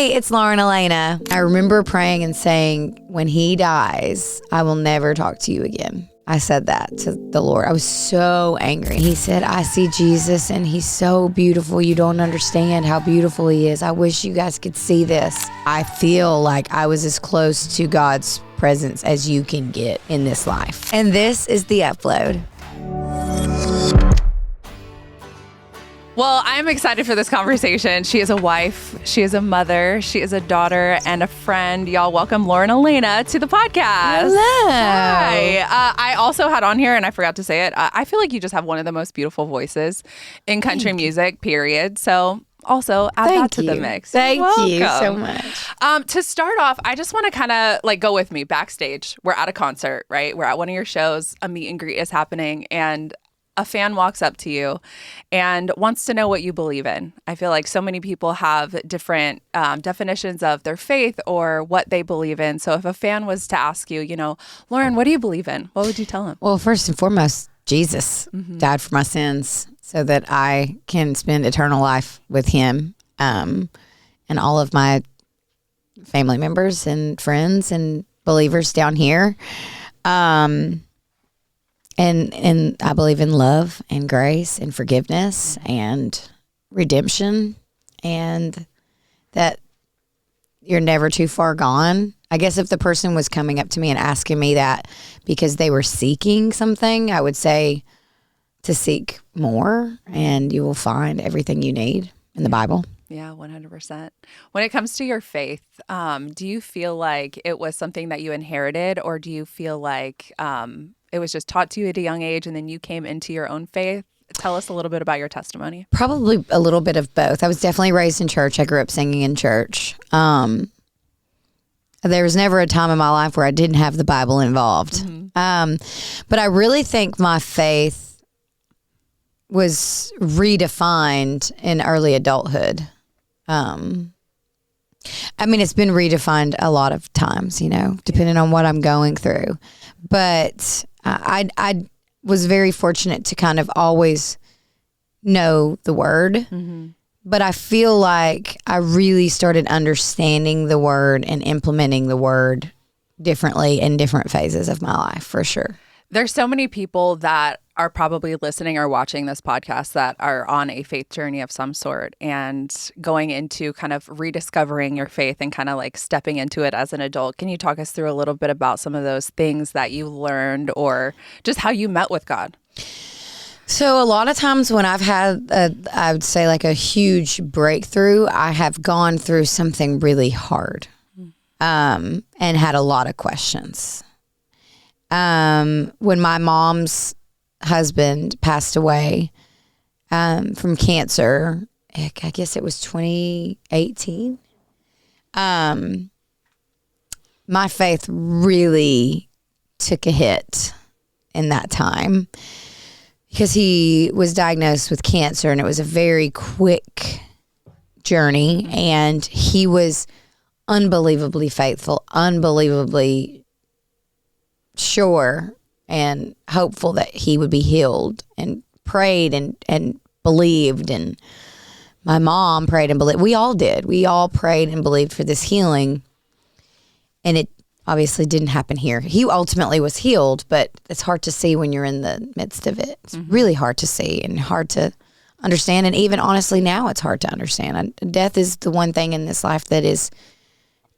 Hey, it's Lauren Alaina. I remember praying and saying, when he dies, I will never talk to you again. I said that to the Lord. I was so angry. He said, I see Jesus and he's so beautiful. You don't understand how beautiful he is. I wish you guys could see this. I feel like I was as close to God's presence as you can get in this life. And this is the upload. Well, I'm excited for this conversation. She is a wife, she is a mother, she is a daughter, and a friend. Y'all welcome Lauren Alaina to the podcast. Hello. Hi. I also had on here, and I forgot to say it, I feel like you just have one of the most beautiful voices in country music, period. So also add that to the mix. Thank you so much. To start off, I just want to kind of like go with me backstage. We're at a concert, right? We're at one of your shows. A meet and greet is happening, and a fan walks up to you and wants to know what you believe in. I feel like so many people have different definitions of their faith or what they believe in. So if a fan was to ask you, you know, Lauren, what do you believe in? What would you tell them? Well, first and foremost, Jesus died for my sins so that I can spend eternal life with him, and all of my family members and friends and believers down here. And I believe in love and grace and forgiveness and redemption, and that you're never too far gone. I guess if the person was coming up to me and asking me that because they were seeking something, I would say to seek more, and you will find everything you need in the Bible. Yeah, 100%. When it comes to your faith, do you feel like it was something that you inherited, or do you feel like it was just taught to you at a young age and then you came into your own faith? Tell us a little bit about your testimony. Probably a little bit of both. I was definitely raised in church. I grew up singing in church. There was never a time in my life where I didn't have the Bible involved. But I really think my faith was redefined in early adulthood. I mean, it's been redefined a lot of times, you know, depending on what I'm going through. But I was very fortunate to kind of always know the word. But I feel like I really started understanding the word and implementing the word differently in different phases of my life, for sure. There's so many people that are probably listening or watching this podcast that are on a faith journey of some sort and going into kind of rediscovering your faith and kind of like stepping into it as an adult. Can you talk us through a little bit about some of those things that you learned or just how you met with God? So a lot of times when I've had, I would say like a huge breakthrough, I have gone through something really hard and had a lot of questions. When my mom's husband passed away from cancer, I guess it was 2018. My faith really took a hit in that time because he was diagnosed with cancer, and it was a very quick journey, and he was unbelievably faithful, unbelievably sure and hopeful that he would be healed, and prayed and believed. And my mom prayed and believed. We all did. We all prayed and believed for this healing. And it obviously didn't happen here. He ultimately was healed, but it's hard to see when you're in the midst of it. It's really hard to see and hard to understand. And even honestly now it's hard to understand. Death is the one thing in this life that is,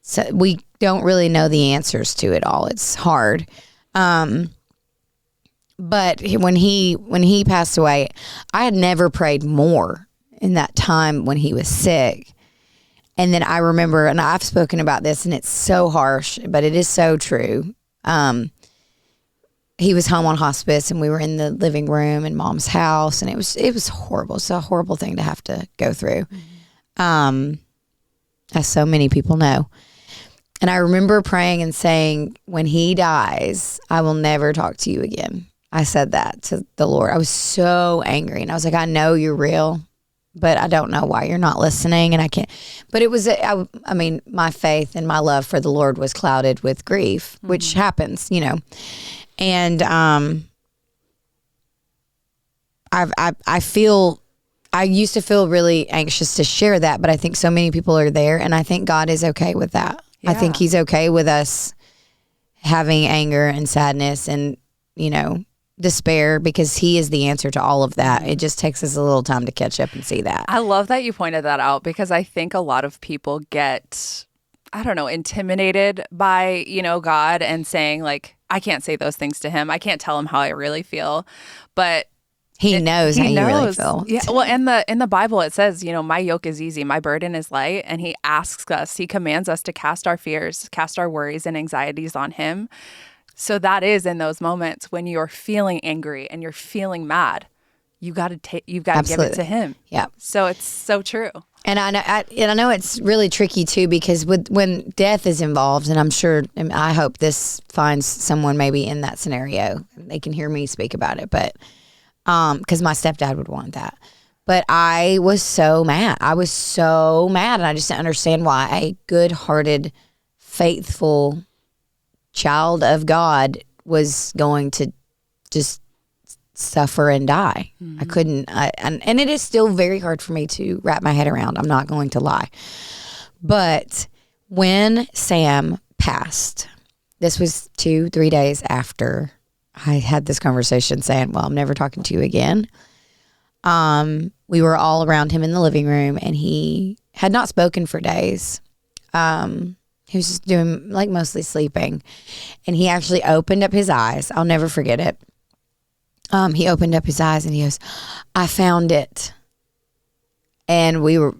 so we don't really know the answers to it all. It's hard. But when he passed away, I had never prayed more in that time when he was sick. And then I remember, and I've spoken about this, and it's so harsh, but it is so true. He was home on hospice, and we were in the living room in Mom's house, and it was horrible. It's a horrible thing to have to go through, as so many people know. And I remember praying and saying, when he dies, I will never talk to you again. I said that to the Lord. I was so angry, and I was like, I know you're real, but I don't know why you're not listening, and I can't. But it was, I mean, my faith and my love for the Lord was clouded with grief, which happens, you know. And I I used to feel really anxious to share that, but I think so many people are there, and I think God is okay with that. Yeah. I think he's okay with us having anger and sadness and, despair, because he is the answer to all of that. It just takes us a little time to catch up and see that. I love that you pointed that out, because I think a lot of people get, I don't know, intimidated by, God and saying like, I can't say those things to him. I can't tell him how I really feel. But he knows how you really feel. Yeah. Well, in the Bible, it says, my yoke is easy, my burden is light. And he asks us, he commands us to cast our fears, cast our worries and anxieties on him. So that is in those moments when you're feeling angry and you're feeling mad, you've got to give it to him. Yeah. So it's so true. And I know it's really tricky too, because when death is involved, and I'm sure, and I hope this finds someone maybe in that scenario, they can hear me speak about it, but because my stepdad would want that. But I was so mad. And I just didn't understand why a good-hearted, faithful child of God was going to just suffer and die. Mm-hmm. I couldn't, and it is still very hard for me to wrap my head around. I'm not going to lie. But when Sam passed, this was 2-3 days after I had this conversation saying, well, I'm never talking to you again. We were all around him in the living room, and he had not spoken for days. He was just doing, like, mostly sleeping. And he actually opened up his eyes. I'll never forget it. He opened up his eyes and he goes, I found it. And we were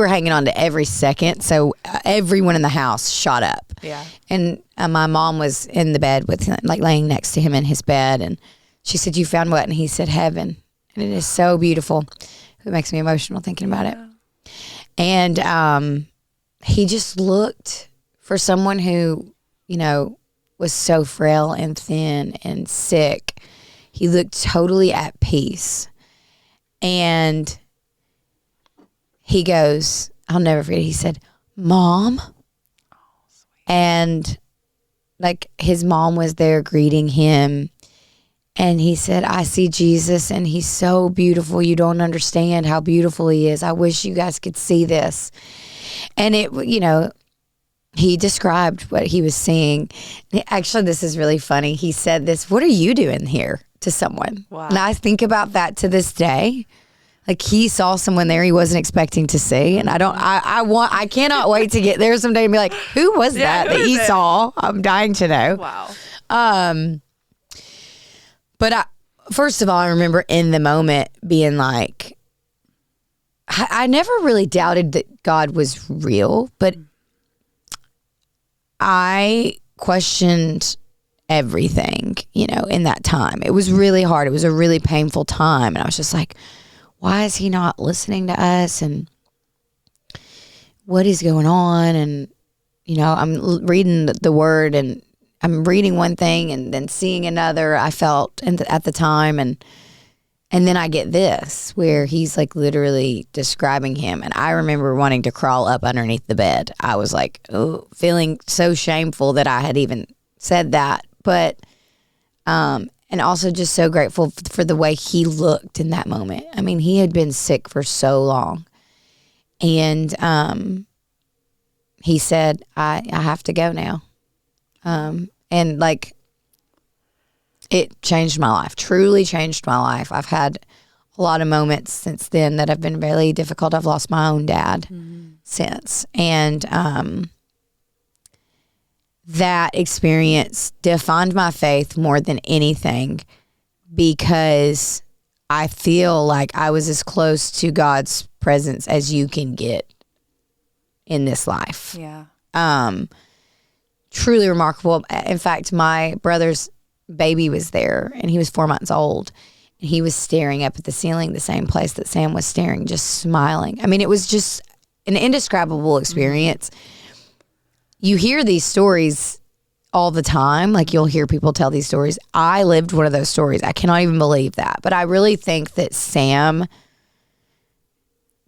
hanging on to every second. So everyone in the house shot up. Yeah. And my mom was in the bed with him, like laying next to him in his bed. And she said, you found what? And he said, heaven. And it is so beautiful. It makes me emotional thinking about it. And he just looked, for someone who, was so frail and thin and sick, he looked totally at peace. And he goes, I'll never forget, he said, Mom. Oh, sweet. And like his mom was there greeting him. And he said, I see Jesus and he's so beautiful. You don't understand how beautiful he is. I wish you guys could see this. And it, he described what he was seeing. Actually, this is really funny. He said this, what are you doing here, to someone? Wow. And I think about that to this day. Like, he saw someone there he wasn't expecting to see. And I cannot wait to get there someday and be like, who was that he saw? I'm dying to know. Wow. But first of all, I remember in the moment being like, I never really doubted that God was real, but I questioned everything, in that time. It was really hard. It was a really painful time. And I was just like, why is he not listening to us? And what is going on? And, I'm reading the word and I'm reading one thing and then seeing another, I felt at the time. And then I get this where he's like literally describing him. And I remember wanting to crawl up underneath the bed. I was like, feeling so shameful that I had even said that. But, and also just so grateful for the way he looked in that moment. I mean, he had been sick for so long. And he said, I have to go now. And like, it changed my life, truly changed my life. I've had a lot of moments since then that have been really difficult. I've lost my own dad since. And that experience defined my faith more than anything, because I feel like I was as close to God's presence as you can get in this life. Yeah. Truly remarkable. In fact, my brother's baby was there and he was 4 months old and he was staring up at the ceiling, the same place that Sam was staring, just smiling. I mean, it was just an indescribable experience. You hear these stories all the time. Like, you'll hear people tell these stories. I lived one of those stories. I cannot even believe that. But I really think that Sam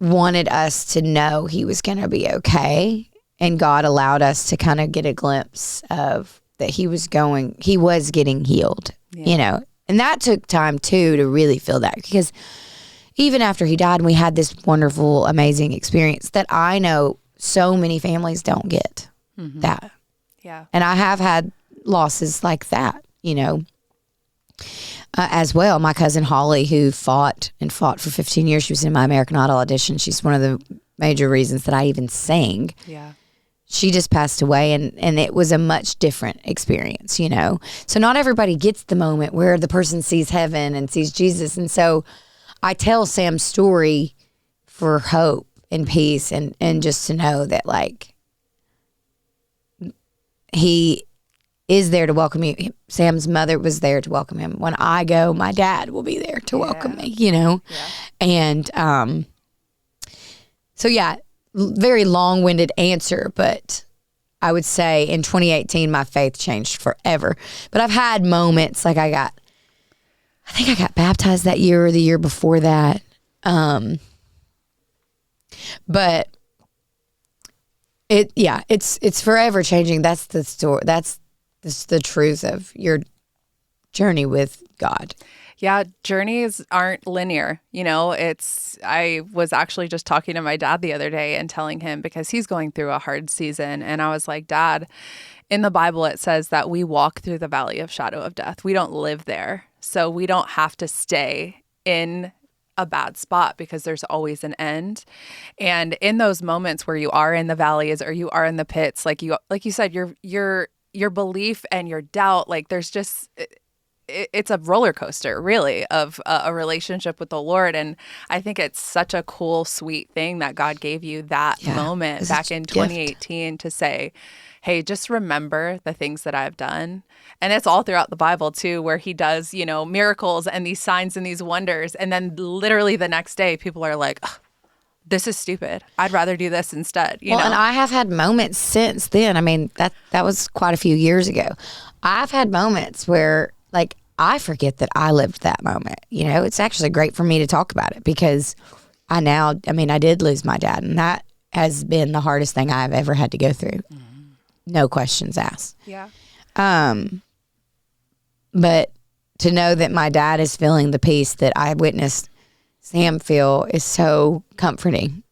wanted us to know he was going to be okay. And God allowed us to kind of get a glimpse of that he was getting healed, And that took time too to really feel that, because, even after he died, and we had this wonderful, amazing experience that I know so many families don't get that. Yeah. And I have had losses like that, as well. My cousin Holly, who fought for 15 years, she was in my American Idol audition. She's one of the major reasons that I even sang. Yeah. She just passed away, and it was a much different experience, So not everybody gets the moment where the person sees heaven and sees Jesus. And so I tell Sam's story for hope and peace and just to know that, like, he is there to welcome you. Sam's mother was there to welcome him. When I go, my dad will be there to welcome me, Yeah. And so, yeah, very long-winded answer, but I would say in 2018, my faith changed forever. But I've had moments, like I think I got baptized that year or the year before that. But it's forever changing. That's the story. That's the truth of your journey with God. Yeah, journeys aren't linear. I was actually just talking to my dad the other day and telling him, because he's going through a hard season. And I was like, Dad, in the Bible, it says that we walk through the valley of shadow of death. We don't live there. So we don't have to stay in a bad spot because there's always an end. And in those moments where you are in the valleys or you are in the pits, like you said, your belief and your doubt, like there's just, it's a roller coaster, really, of a relationship with the Lord. And I think it's such a cool, sweet thing that God gave you that moment back in 2018 to say, hey, just remember the things that I've done. And it's all throughout the Bible, too, where he does, miracles and these signs and these wonders. And then literally the next day, people are like, this is stupid. I'd rather do this instead. You know? And I have had moments since then. I mean, that was quite a few years ago. I've had moments where, like, I forget that I lived that moment. It's actually great for me to talk about it because I did lose my dad, and that has been the hardest thing I've ever had to go through. No questions asked. Yeah. But to know that my dad is feeling the peace that I witnessed Sam feel is so comforting.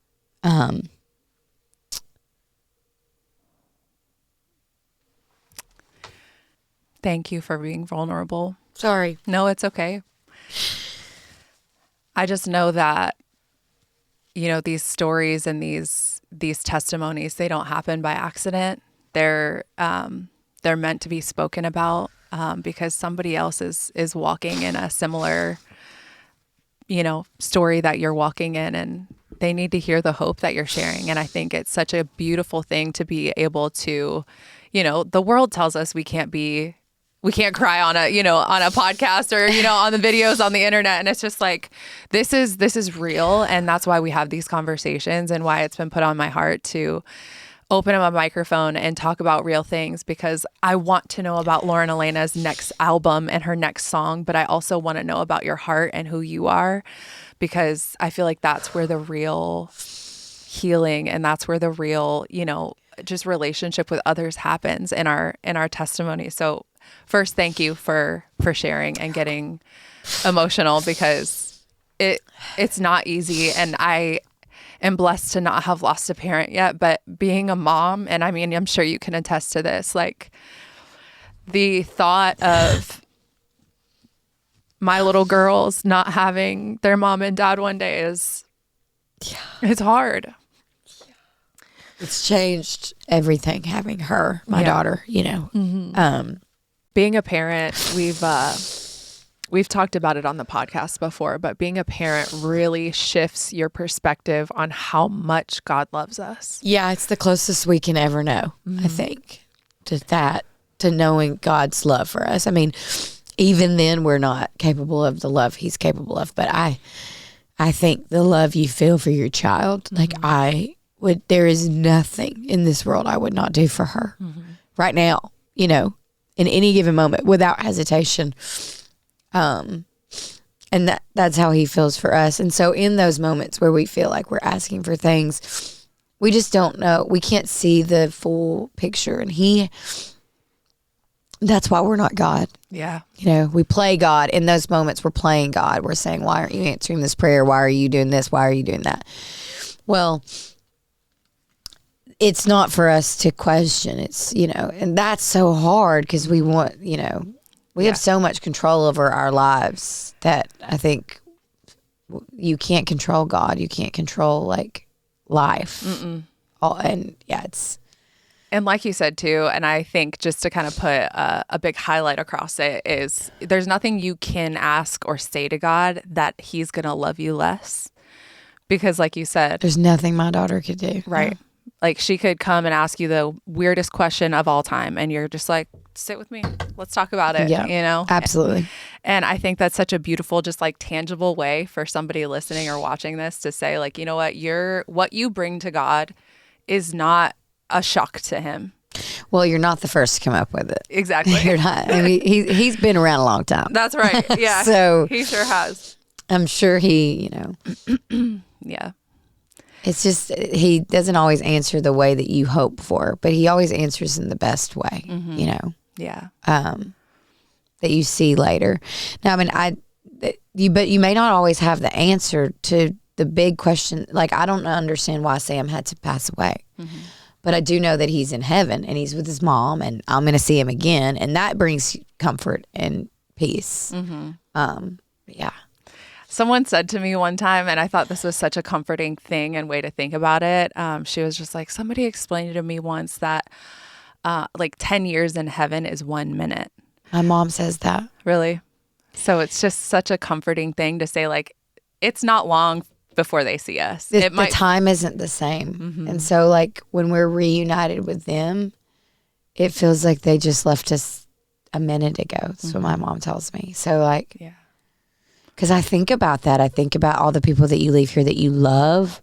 Thank you for being vulnerable. Sorry. No, it's okay. I just know that, these stories and these testimonies, they don't happen by accident. They're meant to be spoken about because somebody else is walking in a similar, story that you're walking in, and they need to hear the hope that you're sharing. And I think it's such a beautiful thing to be able to, the world tells us we can't cry on a podcast or, on the videos on the internet. And it's just like, this is real. And that's why we have these conversations and why it's been put on my heart to open up a microphone and talk about real things, because I want to know about Lauren Alaina's next album and her next song. But I also want to know about your heart and who you are, because I feel like that's where the real healing and that's where the real, just relationship with others happens in our testimony. So first, thank you for sharing and getting emotional, because it's not easy. And I am blessed to not have lost a parent yet, but being a mom, and I'm sure you can attest to this, like the thought of my little girls not having their mom and dad one day it's hard. It's changed everything having her, my daughter, Mm-hmm. Being a parent, we've talked about it on the podcast before, but being a parent really shifts your perspective on how much God loves us. Yeah, it's the closest we can ever know, I think, to knowing God's love for us. Even then we're not capable of the love he's capable of, but I think the love you feel for your child, like there is nothing in this world I would not do for her right now, in any given moment without hesitation. And that's how he feels for us. And so in those moments where we feel like we're asking for things, we just don't know. We can't see the full picture. And that's why we're not God. Yeah. You know, we play God. In those moments, we're playing God. We're saying, why aren't you answering this prayer? Why are you doing this? Why are you doing that? Well, it's not for us to question. It's, you know, and that's so hard because we want, you know, we have so much control over our lives that I think you can't control God. You can't control like life. And like you said too, and I think just to kind of put a big highlight across it is there's nothing you can ask or say to God that he's going to love you less. Because like you said, there's nothing my daughter could do. Right. Like she could come and ask you the weirdest question of all time. And you're just like, sit with me. Let's talk about it. Yeah, you know? Absolutely. And I think that's such a beautiful, just like tangible way for somebody listening or watching this to say like, you know what you bring to God is not a shock to him. Well, you're not the first to come up with it. Exactly. You're not. I mean, he's been around a long time. That's right. Yeah. So he sure has. I'm sure he, you know. Yeah. It's just he doesn't always answer the way that you hope for, but he always answers in the best way. You know. Yeah. That you see later. Now, I mean, but you may not always have the answer to the big question. Like, I don't understand why Sam had to pass away. But I do know that he's in heaven and he's with his mom and I'm going to see him again. And that brings comfort and peace. Yeah. Someone said to me one time, and I thought this was such a comforting thing and way to think about it. She was just like, somebody explained to me once that like 10 years in heaven is 1 minute. My mom says that. Really? So it's just such a comforting thing to say, like, it's not long before they see us. The time isn't the same. And so like when we're reunited with them, it feels like they just left us a minute ago. That's what my mom tells me. So like, because I think about that. I think about all the people that you leave here that you love,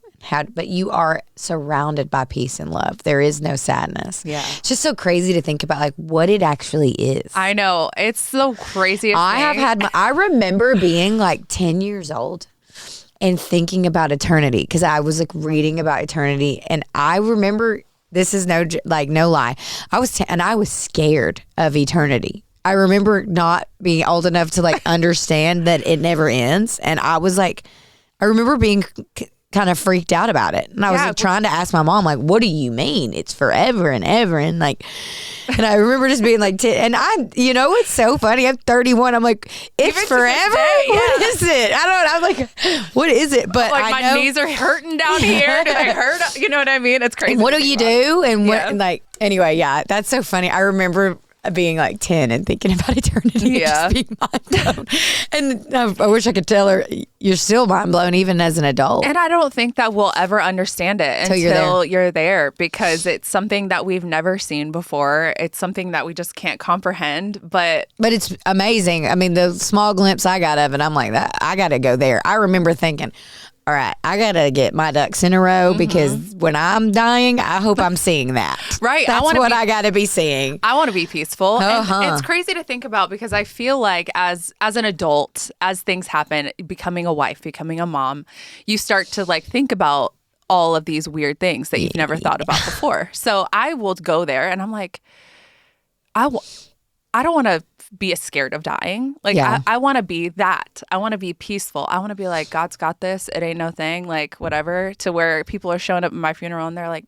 but you are surrounded by peace and love. There is no sadness. Yeah. It's just so crazy to think about like what it actually is. I know. It's so crazy. I remember being like 10 years old and thinking about eternity because I was like reading about eternity, and I remember, this is no lie, I was scared of eternity. I remember not being old enough to like understand that it never ends, and I remember being kind of freaked out about it, and I was like trying to ask my mom like, what do you mean it's forever and ever? And like, and I remember just being like, and you know, it's so funny, I'm 31, I'm like, it's even forever? What is it? I'm like, what is it? But like, my knees are hurting down here. Do they hurt? You know what I mean? It's crazy. And what do you do? And what, and like, anyway, yeah, that's so funny. I remember being like 10 and thinking about eternity, just being mind blown. And I wish I could tell her, you're still mind blown even as an adult. And I don't think that we'll ever understand it until you're there, because it's something that we've never seen before. It's something that we just can't comprehend, but it's amazing. I mean, the small glimpse I got of it, I'm like, that I got to go there. I remember thinking, all right, I got to get my ducks in a row because when I'm dying, I hope I'm seeing that. Right. That's what I got to be seeing. I want to be peaceful. And it's crazy to think about, because I feel like as an adult, as things happen, becoming a wife, becoming a mom, you start to like think about all of these weird things that you've never thought about before. So I will go there and I'm like, I don't want to be scared of dying. Like, I want to be that. I want to be peaceful. I want to be like, God's got this. It ain't no thing. Like, whatever. To where people are showing up at my funeral and they're like,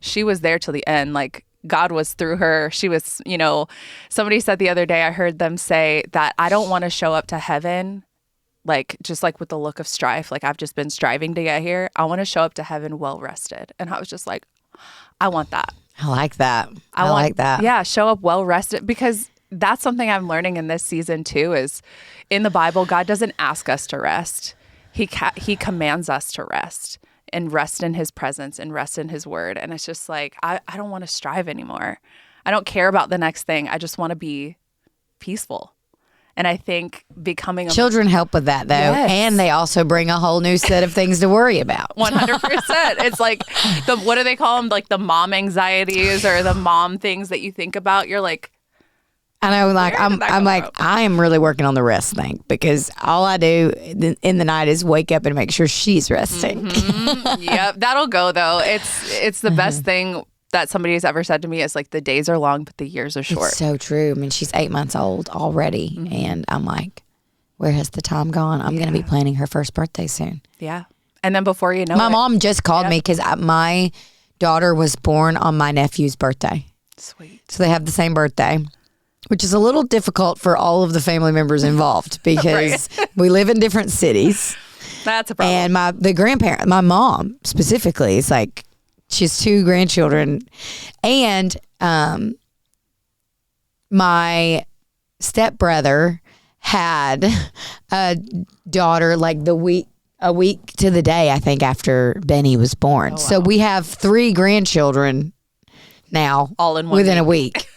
she was there till the end. Like, God was through her. She was, you know, somebody said the other day, I heard them say that I don't want to show up to heaven like, just like with the look of strife. Like, I've just been striving to get here. I want to show up to heaven well rested. And I was just like, I want that. I like that. I like that. Yeah, show up well rested, because that's something I'm learning in this season too, is in the Bible, God doesn't ask us to rest. He commands us to rest, and rest in his presence and rest in his word. And it's just like, I don't want to strive anymore. I don't care about the next thing. I just want to be peaceful. And I think becoming children help with that though. Yes. And they also bring a whole new set of things to worry about. 100%. It's like what do they call them? Like the mom anxieties or the mom things that you think about. You're like, I know, like I'm like from? I am really working on the rest thing, because all I do in the night is wake up and make sure she's resting. Yep, that'll go though. It's the best thing that somebody has ever said to me is like, the days are long, but the years are short. It's so true. I mean, she's 8 months old already. And I'm like, where has the time gone? I'm going to be planning her first birthday soon. Yeah. And then before you know my it, mom just called me because my daughter was born on my nephew's birthday. Sweet. So they have the same birthday, which is a little difficult for all of the family members involved because we live in different cities. That's a problem. And the grandparent, my mom specifically, is like, she has 2 grandchildren. And my stepbrother had a daughter like a week to the day, I think, after Benny was born. wow. So we have 3 grandchildren now All in one within a week. week.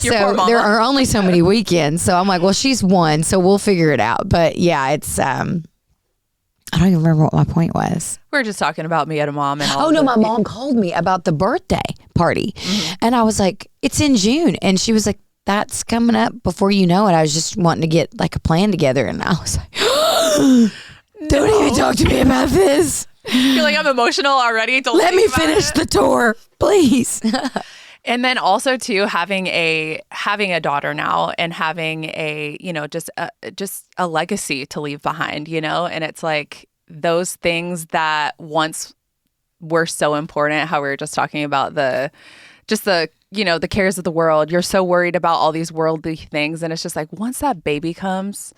Your So poor mama. there are only so many weekends. So I'm like, well, she's 1, so we'll figure it out. But yeah, it's I don't even remember what my point was. We were just talking about me and a mom. And all Oh, no, my mom called me about the birthday party. And I was like, it's in June. And she was like, that's coming up before you know it. I was just wanting to get like a plan together. And I was like, don't even talk to me about this. You're like, I'm emotional already. Don't Let think me about finish it. the tour, please. And then also too, having a daughter now and having a, just a legacy to leave behind, and it's like those things that once were so important, how we were just talking about the cares of the world. You're so worried about all these worldly things. And it's just like, once that baby comes,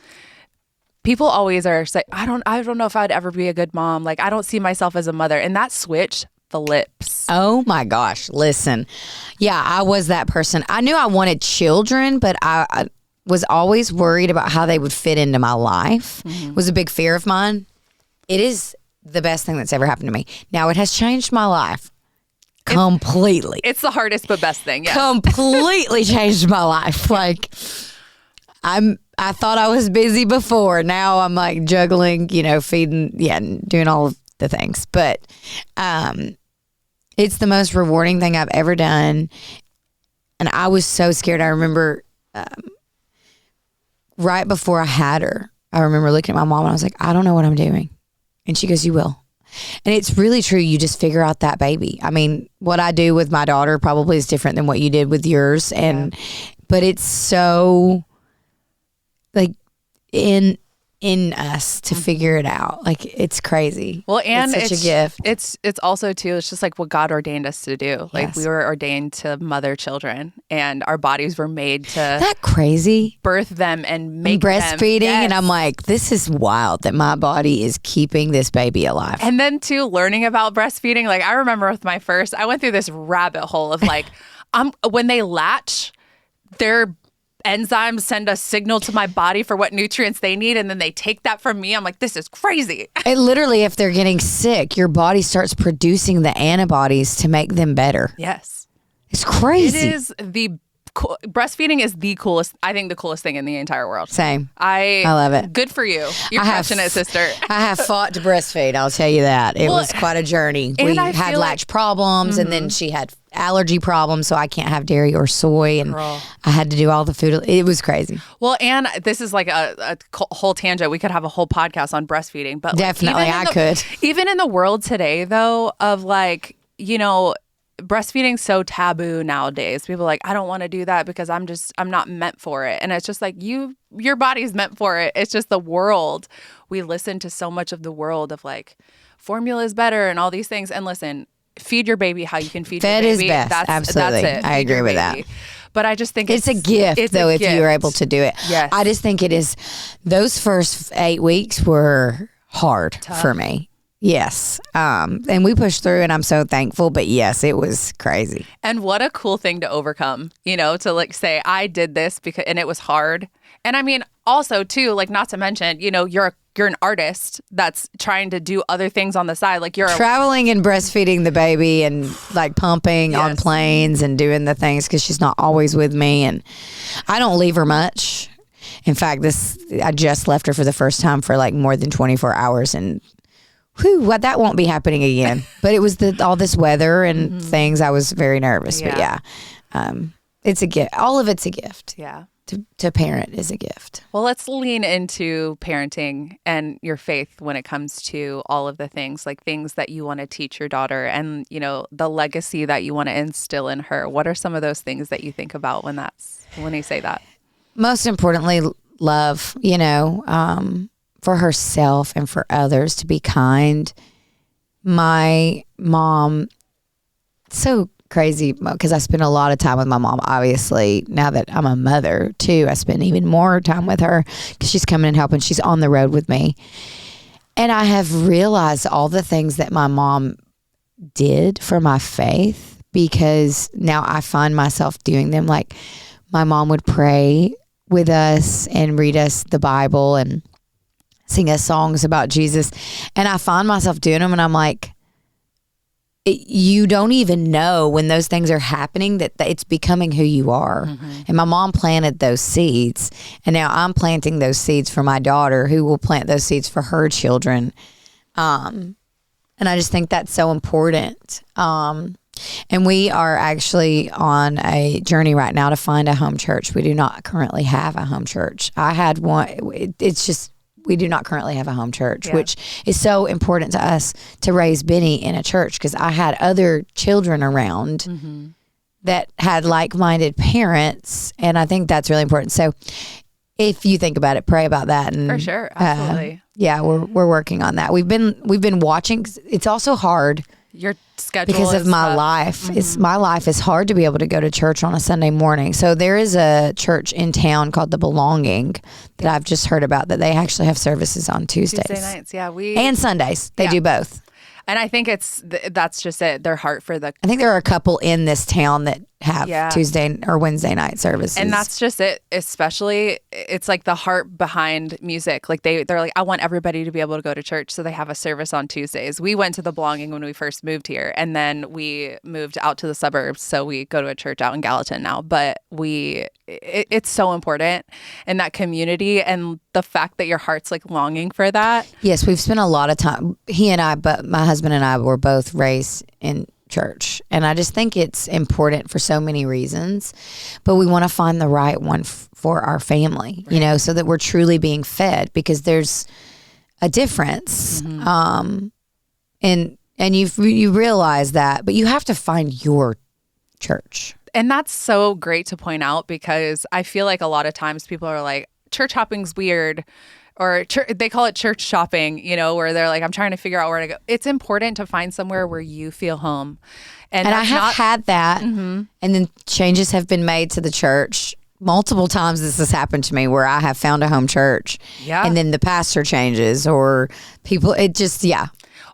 people always are like, I don't know if I'd ever be a good mom. Like, I don't see myself as a mother. And that switch flips. Oh my gosh. Listen. Yeah, I was that person. I knew I wanted children, but I was always worried about how they would fit into my life. It was a big fear of mine. It is the best thing that's ever happened to me. Now, it has changed my life completely. It's the hardest but best thing. Yes. Completely changed my life. Like, I thought I was busy before. Now I'm like juggling, feeding, and doing all of the things. But it's the most rewarding thing I've ever done. And I was so scared. I remember right before I had her, I remember looking at my mom and I was like, I don't know what I'm doing. And she goes, you will. And it's really true. You just figure out that baby. I mean, what I do with my daughter probably is different than what you did with yours. But it's so like in us to figure it out. Like, it's crazy. Well, and it's such a gift. It's also too, it's just like what God ordained us to do. Like, Yes. we were ordained to mother children, and our bodies were made to That crazy. birth them and make Breastfeeding. them. And I'm like, this is wild that my body is keeping this baby alive. And then too, learning about breastfeeding. Like, I remember with my first, I went through this rabbit hole of like, when they latch, their enzymes send a signal to my body for what nutrients they need, and then they take that from me. I'm like, this is crazy. It literally, if they're getting sick, your body starts producing the antibodies to make them better. Yes. It's crazy. It is breastfeeding is the coolest, I think the coolest thing in the entire world. Same. I love it. Good for you. You're crushing it, sister. I have fought to breastfeed. I'll tell you that. It was quite a journey. We I had feel latch problems, and then she had allergy problems, so I can't have dairy or soy, and I had to do all the food. It was crazy. Well, and this is like a whole tangent. We could have a whole podcast on breastfeeding, but Definitely, I could. Even in the world today, though, of like, breastfeeding's so taboo nowadays. People are like, I don't want to do that because I'm not meant for it. And it's just like, your body's meant for it. It's just the world. We listen to so much of the world of like, formula is better and all these things. And listen, feed your baby how you can feed your baby. That is best. Absolutely. That's it. I Feed agree your with baby. that. But I just think It's a gift, though, if you're able to do it. Yes. I just think it is. Those first 8 weeks were hard for me. Yes. And we pushed through, and I'm so thankful. But yes, it was crazy. And what a cool thing to overcome, to like say, I did this and it was hard. And I mean, also too, like, not to mention, you're an artist that's trying to do other things on the side. Like, you're traveling and breastfeeding the baby and like pumping on planes and doing the things because she's not always with me. And I don't leave her much. In fact, I just left her for the first time for like more than 24 hours, and that won't be happening again. But it was all this weather and things. I was very nervous. But yeah, it's a gift. All of it's a gift. Yeah. to parent is a gift. Well, let's lean into parenting and your faith when it comes to all of the things, like things that you want to teach your daughter and, the legacy that you want to instill in her. What are some of those things that you think about when you say that? Most importantly, love, for herself and for others, to be kind. My mom, so crazy because I spend a lot of time with my mom. Obviously, now that I'm a mother too, I spend even more time with her because she's coming and helping. She's on the road with me. And I have realized all the things that my mom did for my faith, because now I find myself doing them. Like, my mom would pray with us and read us the Bible and sing us songs about Jesus. And I find myself doing them, and I'm like, you don't even know when those things are happening that it's becoming who you are. And my mom planted those seeds, and now I'm planting those seeds for my daughter, who will plant those seeds for her children. And I just think that's so important. And we are actually on a journey right now to find a home church. We do not currently have a home church. I had one. It's just, we do not currently have a home church, which is so important to us to raise Benny in a church, because I had other children around that had like-minded parents, and I think that's really important. So if you think about it, pray about that. And for sure, absolutely. We're working on that. We've been watching. It's also hard. Your schedule because of my life. My life is hard to be able to go to church on a Sunday morning. So there is a church in town called The Belonging that I've just heard about, that they actually have services on Tuesdays. Tuesday nights, and Sundays. They do both. And I think that's just it. Their heart for the. I think there are a couple in this town that have Tuesday or Wednesday night services. And that's just it. Especially, it's like the heart behind music. Like they're like, I want everybody to be able to go to church. So they have a service on Tuesdays. We went to the Belonging when we first moved here, and then we moved out to the suburbs. So we go to a church out in Gallatin now. But it's so important in that community, and the fact that your heart's like longing for that. Yes, we've spent a lot of time. But my husband and I were both raised in church, and I just think it's important for so many reasons, but we want to find the right one for our family, so that we're truly being fed, because there's a difference. And you realize that, but you have to find your church. And that's so great to point out, because I feel like a lot of times people are like, church hopping's weird, or they call it church shopping, where they're like, I'm trying to figure out where to go. It's important to find somewhere where you feel home. And I have had that. And then changes have been made to the church. Multiple times this has happened to me, where I have found a home church. And then the pastor changes, or people,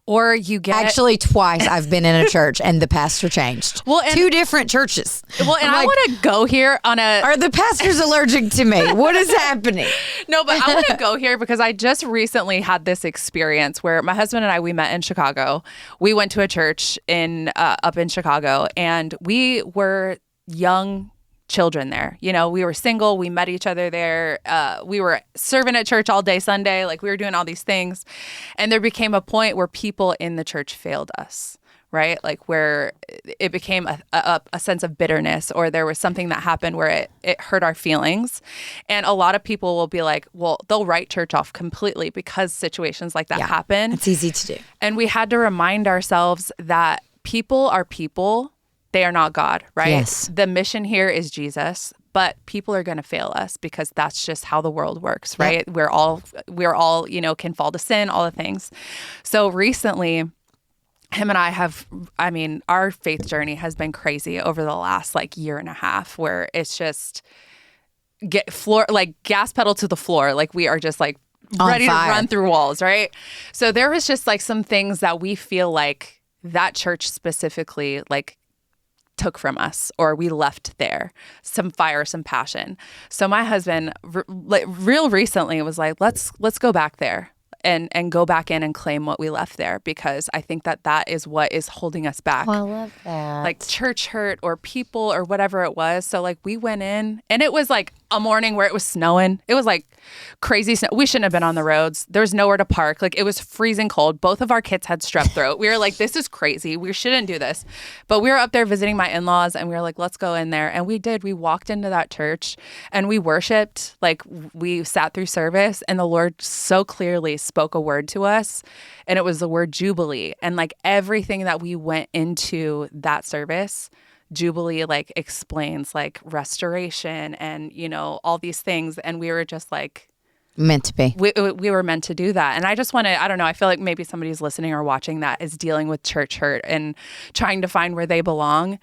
Or you get... Actually, twice I've been in a church and the pastor changed. Two different churches. Well, and I want to go here on a... Are the pastors allergic to me? What is happening? No, but I want to go here because I just recently had this experience where my husband and I, we met in Chicago. We went to a church up in Chicago, and we were young children there. We were single. We met each other there. We were serving at church all day Sunday. Like, we were doing all these things. And there became a point where people in the church failed us, right? Like, where it became a sense of bitterness, or there was something that happened where it hurt our feelings. And a lot of people will be like, well, they'll write church off completely because situations like that happen. It's easy to do. And we had to remind ourselves that people are people. They are not God, right? Yes. The mission here is Jesus, but people are going to fail us, because that's just how the world works, right? Yep. We're all, can fall to sin, all the things. So recently, him and our faith journey has been crazy over the last year and a half, where it's just gas pedal to the floor. Like, we are just ready to run through walls, right? So there was just some things that we feel like that church specifically took from us, or we left there, some fire, some passion. So my husband real recently was like, let's go back there and go back in and claim what we left there, because I think that is what is holding us back. Oh, I love that. Church hurt or people or whatever it was. So we went in, and it was a morning where it was snowing. It was like crazy snow. We shouldn't have been on the roads. There was nowhere to park. Like, it was freezing cold. Both of our kids had strep throat. We were like, this is crazy. We shouldn't do this. But we were up there visiting my in-laws, and we were like, let's go in there. And we did. We walked into that church and we worshiped. Like, we sat through service, and the Lord so clearly spoke a word to us. And it was the word Jubilee. And like everything that we went into that service, Jubilee like explains like restoration and, you know, all these things. And we were just like meant to be. We were meant to do that. And I just want to, I don't know, I feel like maybe somebody's listening or watching that is dealing with church hurt and trying to find where they belong.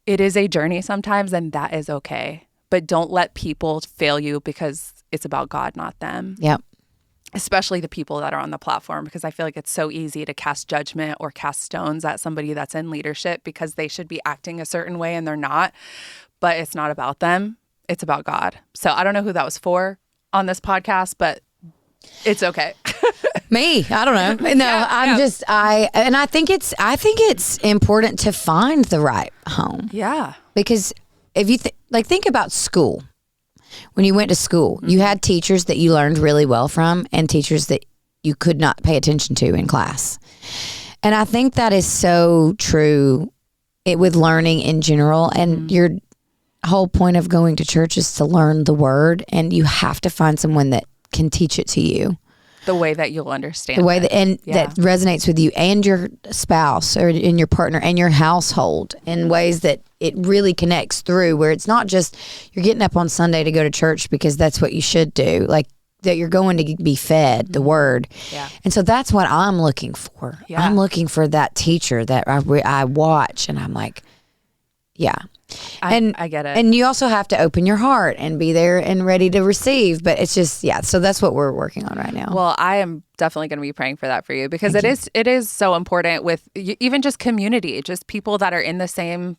It is a journey sometimes, and that is okay. But don't let people fail you because it's about God, not them. Yep. Especially the people that are on the platform, because I feel like it's so easy to cast judgment or cast stones at somebody that's in leadership because they should be acting a certain way and they're not. But it's not about them. It's about God. So I don't know who that was for on this podcast, but it's okay. Me, I don't know. No, I think it's important to find the right home. Yeah. Because if you think about school. When you went to school, you had teachers that you learned really well from and teachers that you could not pay attention to in class. And I think that is so true with learning in general. And your whole point of going to church is to learn the word, and you have to find someone that can teach it to you. The way that you'll understand the way that that resonates with you and your spouse or in your partner and your household in ways that it really connects through, where it's not just you're getting up on Sunday to go to church because that's what you should do, like that you're going to be fed the word. Yeah. And so that's what I'm looking for. Yeah. I'm looking for that teacher that I watch and I'm like, yeah. I get it. And you also have to open your heart and be there and ready to receive. But it's just, so that's what we're working on right now. Well, I am definitely going to be praying for that for you, because it is so important with even just community, just people that are in the same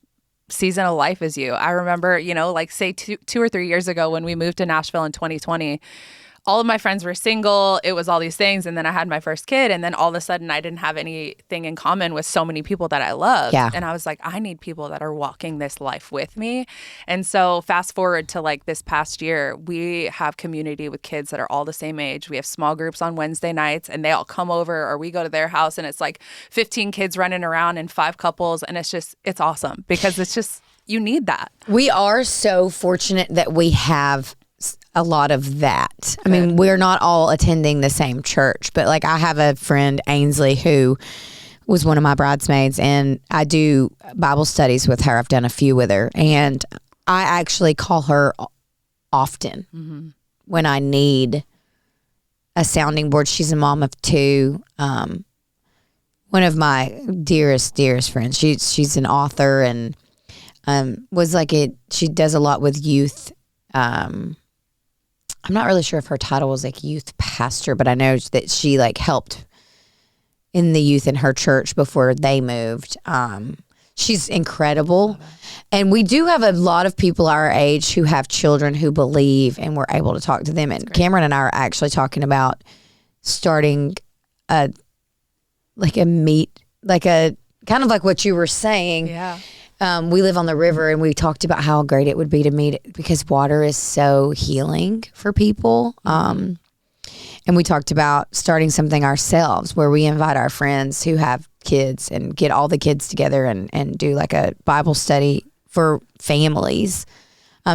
season of life as you. I remember, like say 2 or 3 years ago when we moved to Nashville in 2020, all of my friends were single. It was all these things. And then I had my first kid. And then all of a sudden I didn't have anything in common with so many people that I loved. Yeah. And I was like, I need people that are walking this life with me. And so fast forward to like this past year, we have community with kids that are all the same age. We have small groups on Wednesday nights, and they all come over, or we go to their house, and it's like 15 kids running around and 5 couples. And it's awesome, because it's just, you need that. We are so fortunate that we have a lot of that. I mean, we're not all attending the same church, but like I have a friend, Ainsley, who was one of my bridesmaids, and I do Bible studies with her. I've done a few with her, and I actually call her often when I need a sounding board. She's a mom of 2. One of my dearest friends. She's an author and she does a lot with youth. I'm not really sure if her title was like youth pastor, but I know that she like helped in the youth in her church before they moved. She's incredible. And we do have a lot of people our age who have children who believe, and we're able to talk to them. And Cameron and I are actually talking about starting kind of like what you were saying. Yeah. We live on the river, and we talked about how great it would be to meet, because water is so healing for people. And we talked about starting something ourselves where we invite our friends who have kids and get all the kids together and do like a Bible study for families.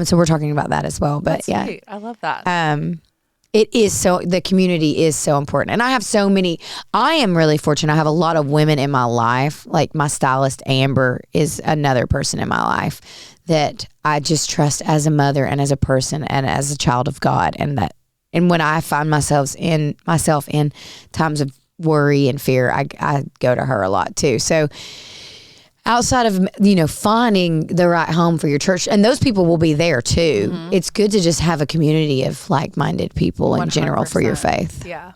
So we're talking about that as well. But That's great. I love that. The community is so important. And I am really fortunate. I have a lot of women in my life. Like my stylist, Amber, is another person in my life that I just trust as a mother and as a person and as a child of God. And when I find myself in times of worry and fear, I go to her a lot too. So outside of, finding the right home for your church, and those people will be there too. It's good to just have a community of like-minded people in general for your faith. Yeah.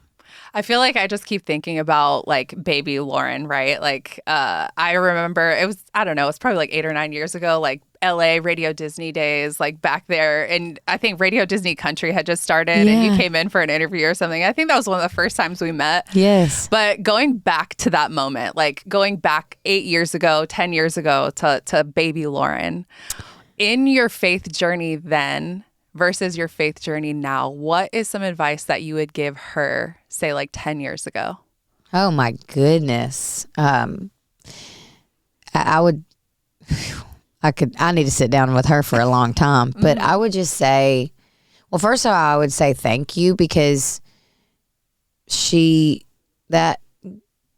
I feel like I just keep thinking about like baby Lauren, right? Like I remember it's probably like 8 or 9 years ago, like LA Radio Disney days, like back there. And I think Radio Disney Country had just started and you came in for an interview or something. I think that was one of the first times we met. Yes. But going back to that moment, like going back 8 years ago, 10 years ago to baby Lauren, in your faith journey then versus your faith journey now, what is some advice that you would give her, say like 10 years ago? Oh my goodness. I would, I need to sit down with her for a long time, but I would just say, well, first of all, I would say thank you, because the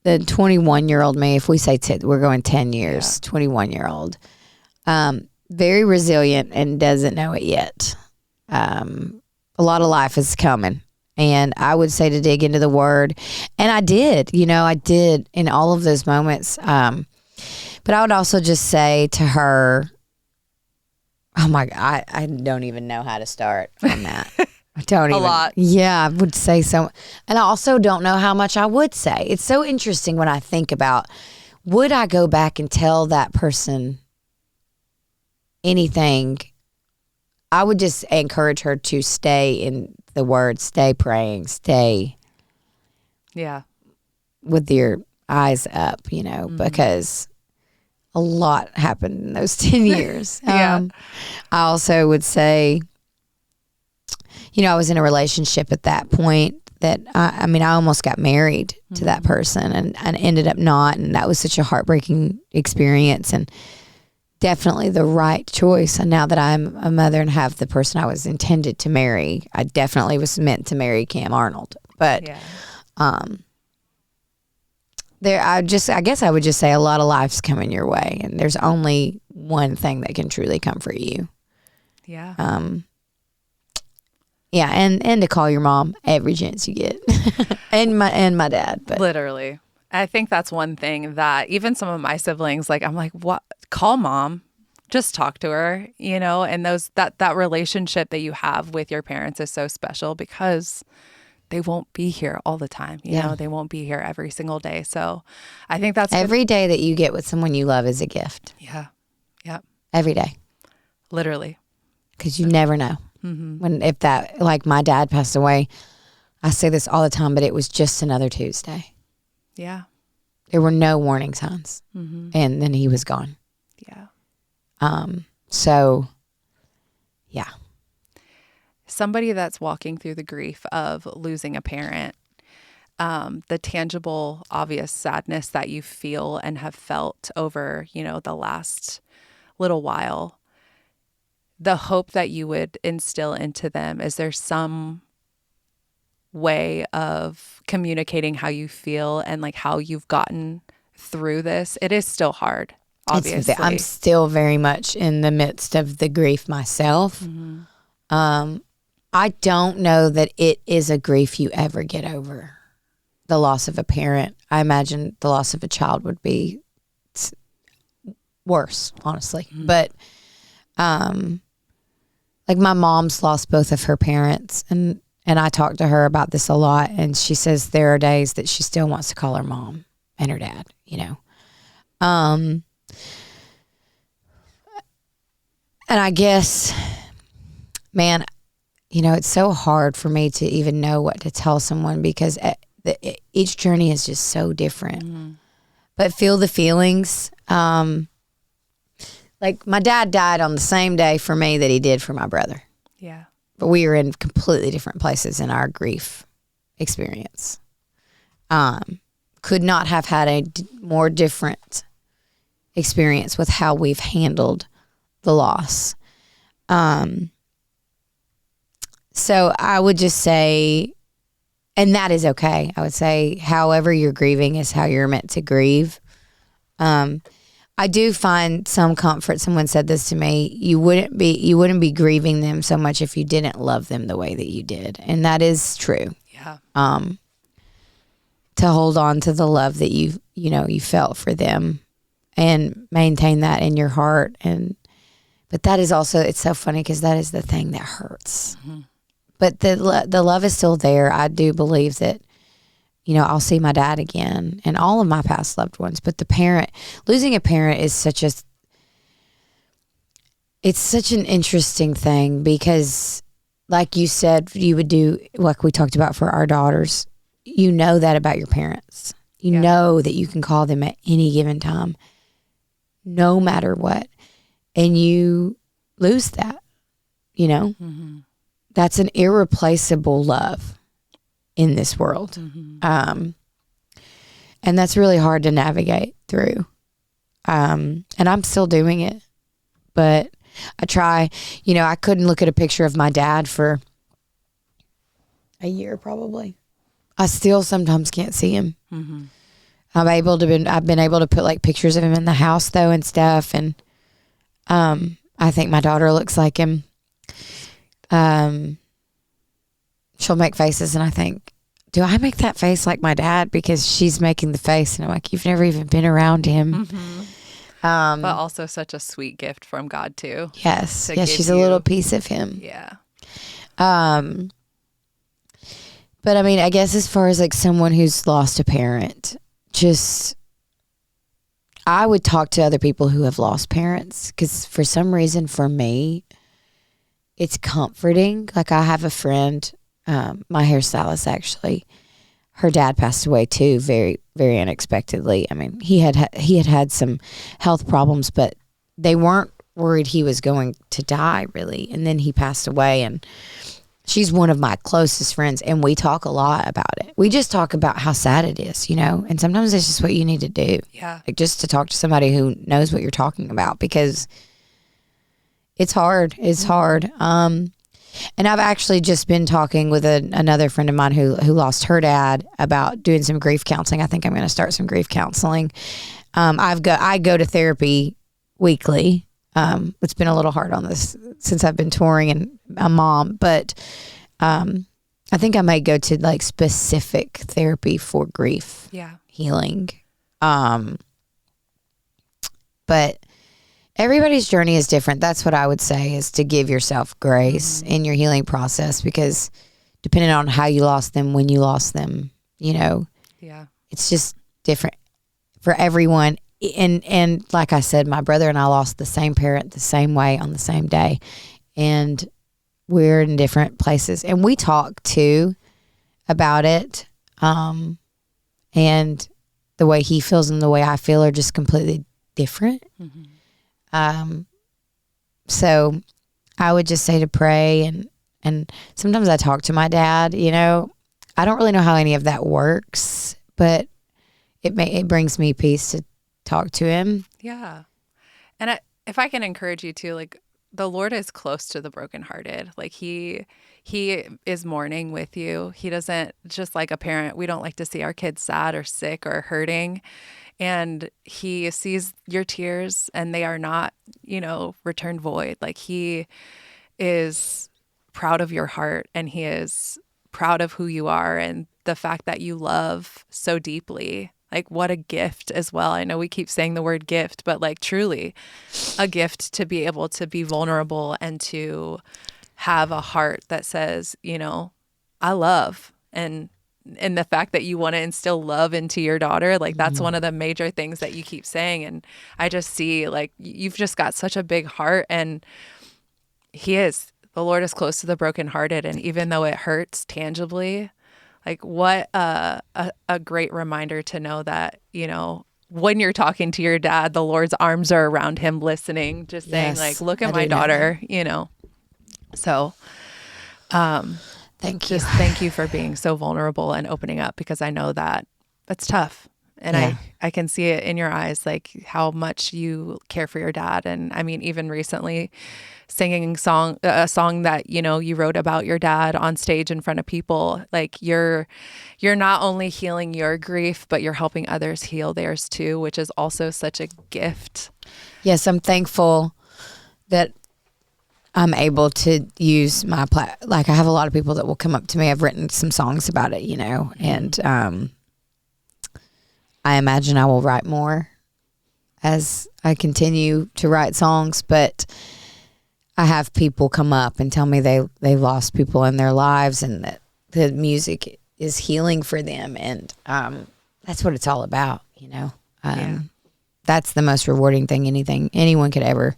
21-year-old me, if we say we're going 10 years, 21-year-old, very resilient and doesn't know it yet. A lot of life is coming. And I would say to dig into the word. And I did in all of those moments. But I would also just say to her, oh my God, I don't even know how to start on that. I don't even. A lot. Yeah, I would say so. And I also don't know how much I would say. It's so interesting when I think about, would I go back and tell that person anything? I would just encourage her to stay in the word, stay praying, stay with your eyes up, because a lot happened in those 10 years. I also would say, I was in a relationship at that point that, I almost got married to that person and ended up not. And that was such a heartbreaking experience, and definitely the right choice. And now that I'm a mother and have the person I was intended to marry, I definitely was meant to marry Cam Arnold. But I guess I would just say a lot of life's coming your way, and there's only one thing that can truly comfort you. Yeah. And to call your mom every chance you get. and my dad. But literally. I think that's one thing that even some of my siblings, like, I'm like, what? Call mom, just talk to her, and that relationship that you have with your parents is so special, because they won't be here all the time. You know, they won't be here every single day. So I think that's every day that you get with someone you love is a gift. Yeah. Yep. Every day. Literally. Because you never know. If that, like my dad passed away, I say this all the time, but it was just another Tuesday. Yeah. There were no warning signs. And then he was gone. Yeah. So, yeah. Somebody that's walking through the grief of losing a parent, the tangible, obvious sadness that you feel and have felt over, the last little while, the hope that you would instill into them, is there some way of communicating how you feel and like how you've gotten through this? It is still hard, obviously. I'm still very much in the midst of the grief myself. I don't know that it is a grief you ever get over. The loss of a parent. I imagine the loss of a child would be worse, honestly. But like my mom's lost both of her parents, and I talk to her about this a lot, and she says there are days that she still wants to call her mom and her dad, And I guess, man, it's so hard for me to even know what to tell someone, because each journey is just so different. But feel the feelings. Like my dad died on the same day for me that he did for my brother. Yeah. But we were in completely different places in our grief experience. Could not have had a more different experience with how we've handled the loss. So I would just say, and that is okay. I would say, however you're grieving is how you're meant to grieve. I do find some comfort. Someone said this to me: you wouldn't be grieving them so much if you didn't love them the way that you did, and that is true. Yeah. To hold on to the love that you felt for them, and maintain that in your heart, but that is also, it's so funny because that is the thing that hurts. But the love is still there. I do believe that, I'll see my dad again and all of my past loved ones. But losing a parent is it's such an interesting thing, because like you said, you would do, like we talked about for our daughters, that about your parents. You know that you can call them at any given time, no matter what. And you lose that, that's an irreplaceable love in this world. And that's really hard to navigate through. And I'm still doing it, but I try. I couldn't look at a picture of my dad for a year probably. I still sometimes can't see him. I've been able to put like pictures of him in the house though and stuff, and I think my daughter looks like him. She'll make faces and I think, do I make that face like my dad? Because she's making the face and I'm like, you've never even been around him. But also such a sweet gift from God too. Yes. Yes, she's a little piece of him. Yeah. But I mean, I guess as far as like someone who's lost a parent, I would talk to other people who have lost parents, because for some reason for me, it's comforting. Like I have a friend, my hairstylist actually, her dad passed away too, very, very unexpectedly. I mean, he had some health problems, but they weren't worried he was going to die really. And then he passed away, and she's one of my closest friends, and we talk a lot about it. We just talk about how sad it is, and sometimes it's just what you need to do. Yeah. Like just to talk to somebody who knows what you're talking about, because it's hard. It's hard. And I've actually just been talking with another friend of mine who lost her dad about doing some grief counseling. I think I'm going to start some grief counseling. I go to therapy weekly. It's been a little hard on this since I've been touring and a mom, but I think I might go to like specific therapy for grief healing. But everybody's journey is different. That's what I would say, is to give yourself grace in your healing process, because depending on how you lost them, when you lost them, it's just different for everyone. And like I said, my brother and I lost the same parent the same way on the same day, and we're in different places, and we talk too about it. And the way he feels and the way I feel are just completely different. So I would just say to pray, and sometimes I talk to my dad. I don't really know how any of that works, but it brings me peace to talk to him. Yeah. And if I can encourage you too, like the Lord is close to the brokenhearted. Like he is mourning with you. He doesn't, just like a parent, we don't like to see our kids sad or sick or hurting. And he sees your tears and they are not, returned void. Like he is proud of your heart, and he is proud of who you are and the fact that you love so deeply. Like what a gift as well. I know we keep saying the word gift, but like truly a gift to be able to be vulnerable and to have a heart that says, I love. And the fact that you want to instill love into your daughter, like that's one of the major things that you keep saying. And I just see like you've just got such a big heart, and the Lord is close to the brokenhearted. And even though it hurts tangibly, like what a great reminder to know that, when you're talking to your dad, the Lord's arms are around him listening, just saying like, look at my daughter, So thank you for being so vulnerable and opening up, because I know that that's tough. And I can see it in your eyes, like how much you care for your dad. And I mean, even recently singing a song that, you wrote about your dad on stage in front of people, like you're not only healing your grief, but you're helping others heal theirs too, which is also such a gift. Yes. I'm thankful that I'm able to use my like I have a lot of people that will come up to me. I've written some songs about it, and I imagine I will write more as I continue to write songs, but I have people come up and tell me they lost people in their lives, and that the music is healing for them, and that's what it's all about, That's the most rewarding thing anyone could ever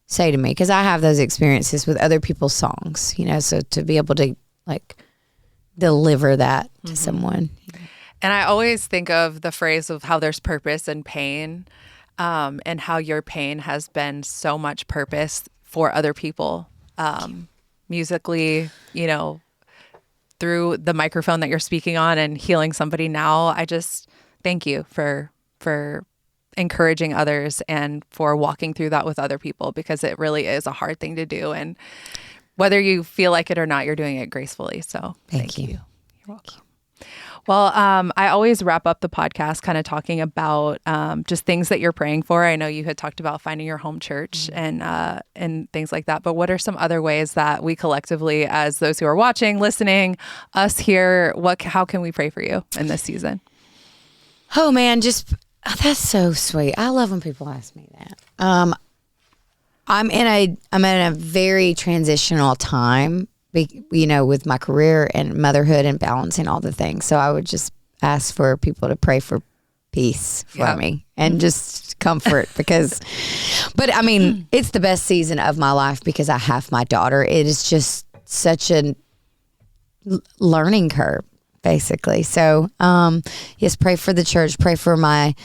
say to me, because I have those experiences with other people's songs, so to be able to like deliver that to someone. And I always think of the phrase of how there's purpose in pain, and how your pain has been so much purpose for other people. musically, through the microphone that you're speaking on and healing somebody now. I just thank you for encouraging others and for walking through that with other people, because it really is a hard thing to do. And whether you feel like it or not, you're doing it gracefully. So thank you. You're welcome. Well, I always wrap up the podcast kind of talking about just things that you're praying for. I know you had talked about finding your home church and things like that. But what are some other ways that we collectively, as those who are watching, listening, us here, how can we pray for you in this season? Oh man, that's so sweet. I love when people ask me that. I'm in a very transitional time, with my career and motherhood and balancing all the things. So I would just ask for people to pray for peace for me and just comfort but I mean, it's the best season of my life because I have my daughter. It is just such a learning curve, basically. So, yes, pray for the church, pray for my,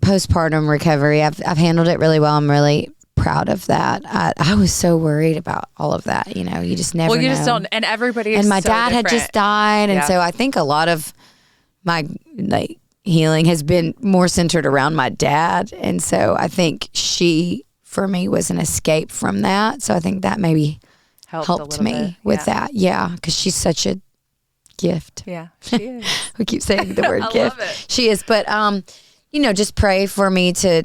postpartum recovery. I've handled it really well. I'm really proud of that. I was so worried about all of that. You just never know. Well, you just don't, and everybody is and my so dad different. had just died. And so I think a lot of my healing has been more centered around my dad. And so I think she, for me, was an escape from that. So I think that maybe helped me with that. Yeah. Because she's such a gift. Yeah, she is. We keep saying the word I gift. love it. She is. But, just pray for me to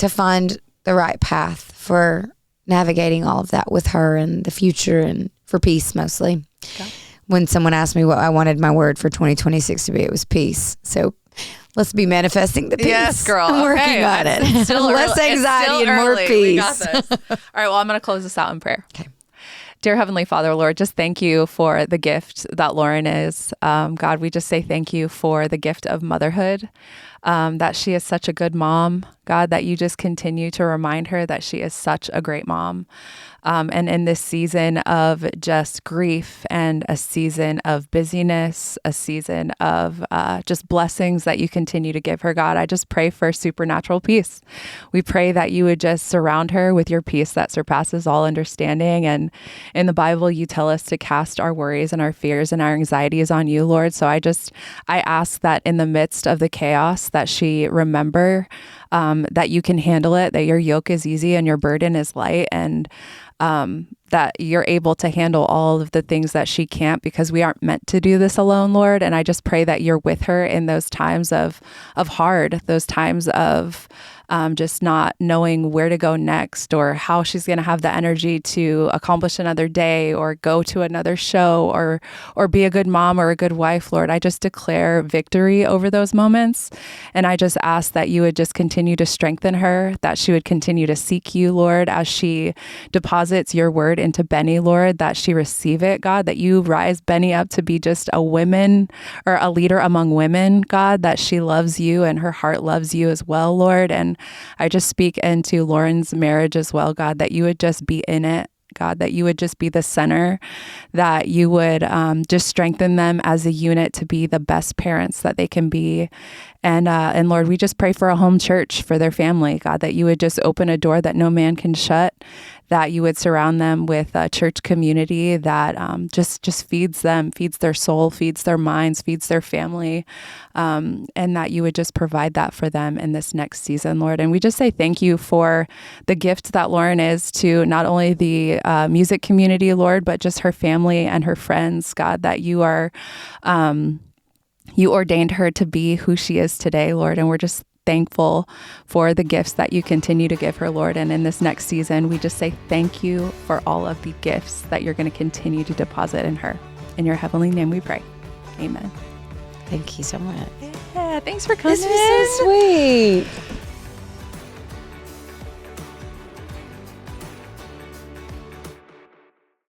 find the right path for navigating all of that with her and the future, and for peace mostly. Okay. When someone asked me what I wanted my word for 2026 to be, it was peace. So let's be manifesting the peace. Yes, girl. I'm working on it. It's still less anxiety and more peace. We got this. All right, well, I'm going to close this out in prayer. Okay. Dear Heavenly Father, Lord, just thank you for the gift that Lauren is. God, we just say thank you for the gift of motherhood, that she is such a good mom. God, that you just continue to remind her that she is such a great mom. And in this season of just grief and a season of busyness, a season of just blessings that you continue to give her, God, I just pray for supernatural peace. We pray that you would just surround her with your peace that surpasses all understanding. And in the Bible, you tell us to cast our worries and our fears and our anxieties on you, Lord. So I ask that in the midst of the chaos, that she remember that you can handle it, that your yoke is easy and your burden is light, and that you're able to handle all of the things that she can't, because we aren't meant to do this alone, Lord. And I just pray that you're with her in those times of hard, those times of just not knowing where to go next, or how she's going to have the energy to accomplish another day, or go to another show, or be a good mom or a good wife, Lord. I just declare victory over those moments. And I just ask that you would just continue to strengthen her, that she would continue to seek you, Lord, as she deposits your word into Benny, Lord, that she receive it, God, that you rise Benny up to be just a woman, or a leader among women, God, that she loves you and her heart loves you as well, Lord. And I just speak into Lauren's marriage as well, God, that you would just be in it, God, that you would just be the center, that you would just strengthen them as a unit to be the best parents that they can be. And Lord, we just pray for a home church for their family, God, that you would just open a door that no man can shut, that you would surround them with a church community that just feeds them, feeds their soul, feeds their minds, feeds their family, and that you would just provide that for them in this next season, Lord. And we just say thank you for the gift that Lauren is to not only the music community, Lord, but just her family and her friends, God, that you are... you ordained her to be who she is today, Lord, and we're just thankful for the gifts that you continue to give her, Lord. And in this next season, we just say thank you for all of the gifts that you're going to continue to deposit in her. In your heavenly name we pray. Amen. Thank you so much. Yeah, thanks for coming. This was so sweet.